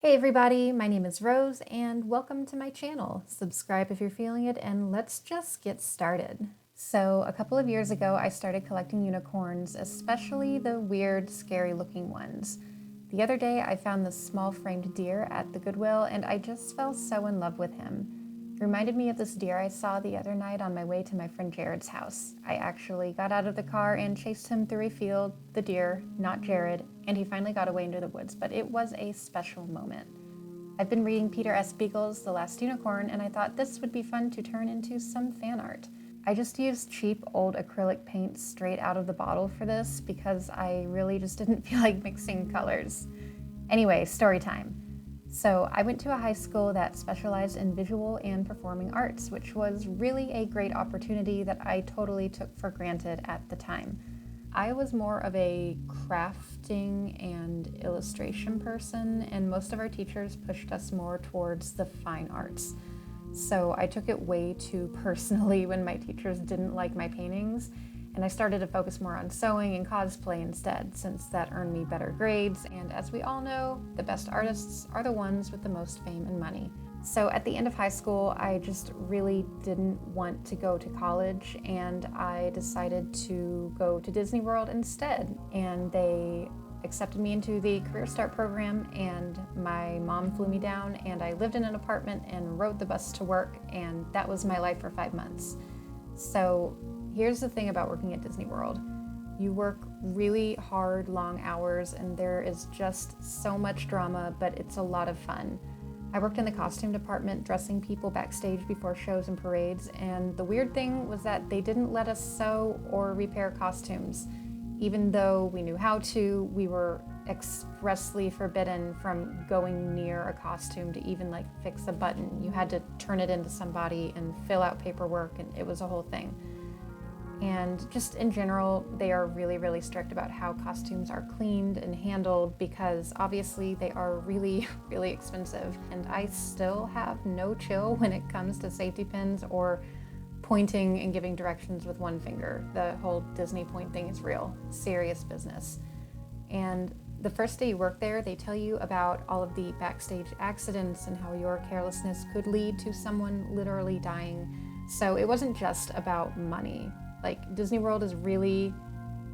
Hey everybody, my name is Rose and welcome to my channel. Subscribe if you're feeling it and let's just get started. So a couple of years ago I started collecting unicorns, especially the weird, scary looking ones. The other day I found this small framed deer at the Goodwill and I just fell so in love with him. It reminded me of this deer I saw the other night on my way to my friend Jared's house. I actually got out of the car and chased him through a field, the deer, not Jared, and he finally got away into the woods, but it was a special moment. I've been reading Peter S. Beagle's The Last Unicorn, and I thought this would be fun to turn into some fan art. I just used cheap old acrylic paint straight out of the bottle for this because I really just didn't feel like mixing colors. Anyway, story time. So I went to a high school that specialized in visual and performing arts, which was really a great opportunity that I totally took for granted at the time. I was more of a crafting and illustration person, and most of our teachers pushed us more towards the fine arts. So I took it way too personally when my teachers didn't like my paintings, and I started to focus more on sewing and cosplay instead, since that earned me better grades, and as we all know, the best artists are the ones with the most fame and money. So at the end of high school, I just really didn't want to go to college, and I decided to go to Disney World instead, and they accepted me into the Career Start program, and my mom flew me down, and I lived in an apartment and rode the bus to work, and that was my life for 5 months. So here's the thing about working at Disney World. You work really hard, long hours, and there is just so much drama, but it's a lot of fun. I worked in the costume department, dressing people backstage before shows and parades, and the weird thing was that they didn't let us sew or repair costumes. Even though we knew how to, we were expressly forbidden from going near a costume to even fix a button. You had to turn it into somebody and fill out paperwork, and it was a whole thing. And just in general, they are really, really strict about how costumes are cleaned and handled because obviously they are really, really expensive. And I still have no chill when it comes to safety pins or pointing and giving directions with one finger. The whole Disney point thing is real, serious business. And the first day you work there, they tell you about all of the backstage accidents and how your carelessness could lead to someone literally dying. So it wasn't just about money. Disney World is really,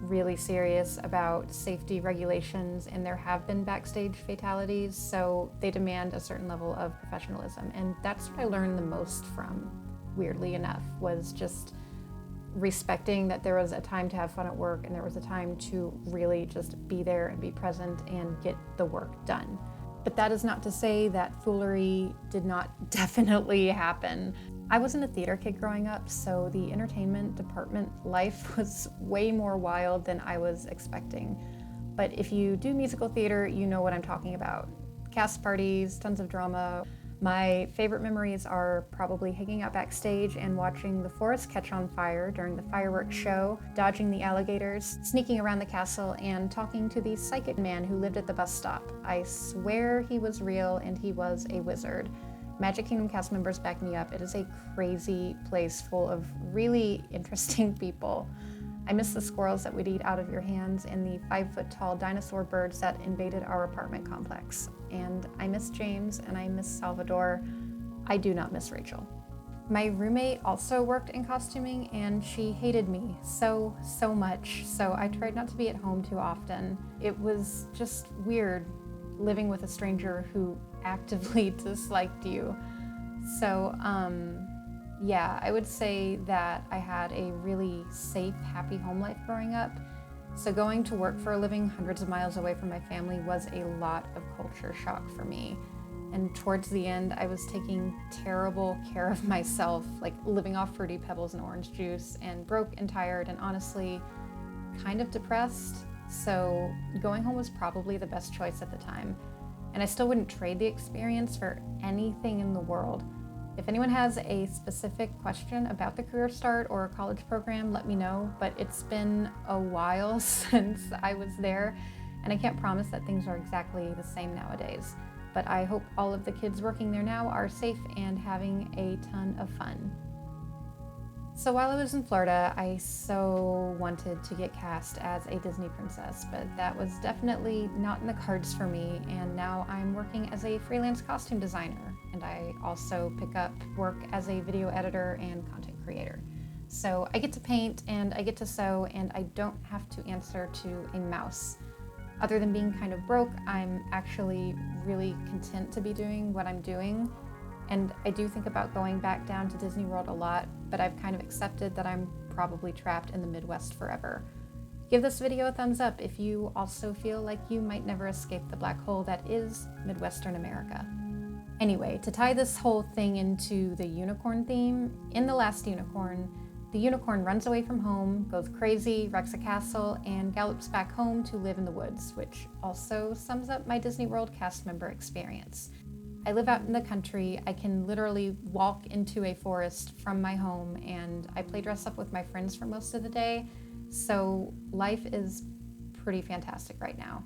really serious about safety regulations, and there have been backstage fatalities, so they demand a certain level of professionalism. And that's what I learned the most from, weirdly enough, was just respecting that there was a time to have fun at work and there was a time to really just be there and be present and get the work done. But that is not to say that foolery did not definitely happen. I wasn't a theater kid growing up, so the entertainment department life was way more wild than I was expecting. But if you do musical theater, you know what I'm talking about. Cast parties, tons of drama. My favorite memories are probably hanging out backstage and watching the forest catch on fire during the fireworks show, dodging the alligators, sneaking around the castle, and talking to the psychic man who lived at the bus stop. I swear he was real and he was a wizard. Magic Kingdom cast members back me up. It is a crazy place full of really interesting people. I miss the squirrels that would eat out of your hands and the 5-foot-tall dinosaur birds that invaded our apartment complex. And I miss James and I miss Salvador. I do not miss Rachel. My roommate also worked in costuming and she hated me so much. So I tried not to be at home too often. It was just weird living with a stranger who actively disliked you. So, yeah, I would say that I had a really safe, happy home life growing up. So going to work for a living hundreds of miles away from my family was a lot of culture shock for me. And towards the end, I was taking terrible care of myself, living off Fruity Pebbles and orange juice, and broke and tired and honestly kind of depressed. So going home was probably the best choice at the time. And I still wouldn't trade the experience for anything in the world. If anyone has a specific question about the Career Start or college program, let me know, but it's been a while since I was there, and I can't promise that things are exactly the same nowadays. But I hope all of the kids working there now are safe and having a ton of fun. So while I was in Florida, I so wanted to get cast as a Disney princess, but that was definitely not in the cards for me, and now I'm working as a freelance costume designer, and I also pick up work as a video editor and content creator. So I get to paint and I get to sew, and I don't have to answer to a mouse. Other than being kind of broke, I'm actually really content to be doing what I'm doing. And I do think about going back down to Disney World a lot, but I've kind of accepted that I'm probably trapped in the Midwest forever. Give this video a thumbs up if you also feel like you might never escape the black hole that is Midwestern America. Anyway, to tie this whole thing into the unicorn theme, in The Last Unicorn, the unicorn runs away from home, goes crazy, wrecks a castle, and gallops back home to live in the woods, which also sums up my Disney World cast member experience. I live out in the country. I can literally walk into a forest from my home, and I play dress up with my friends for most of the day, so life is pretty fantastic right now.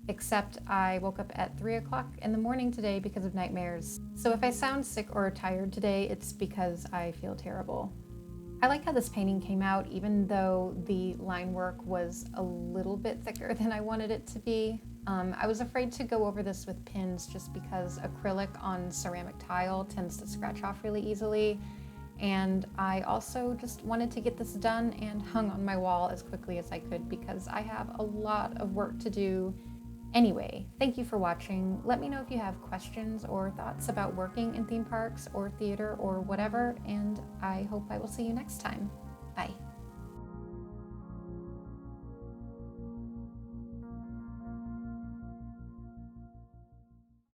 Except I woke up at 3 o'clock in the morning today because of nightmares. So if I sound sick or tired today, it's because I feel terrible. I like how this painting came out, even though the line work was a little bit thicker than I wanted it to be. I was afraid to go over this with pins just because acrylic on ceramic tile tends to scratch off really easily. And I also just wanted to get this done and hung on my wall as quickly as I could because I have a lot of work to do. Anyway, thank you for watching. Let me know if you have questions or thoughts about working in theme parks or theater or whatever, and I hope I will see you next time.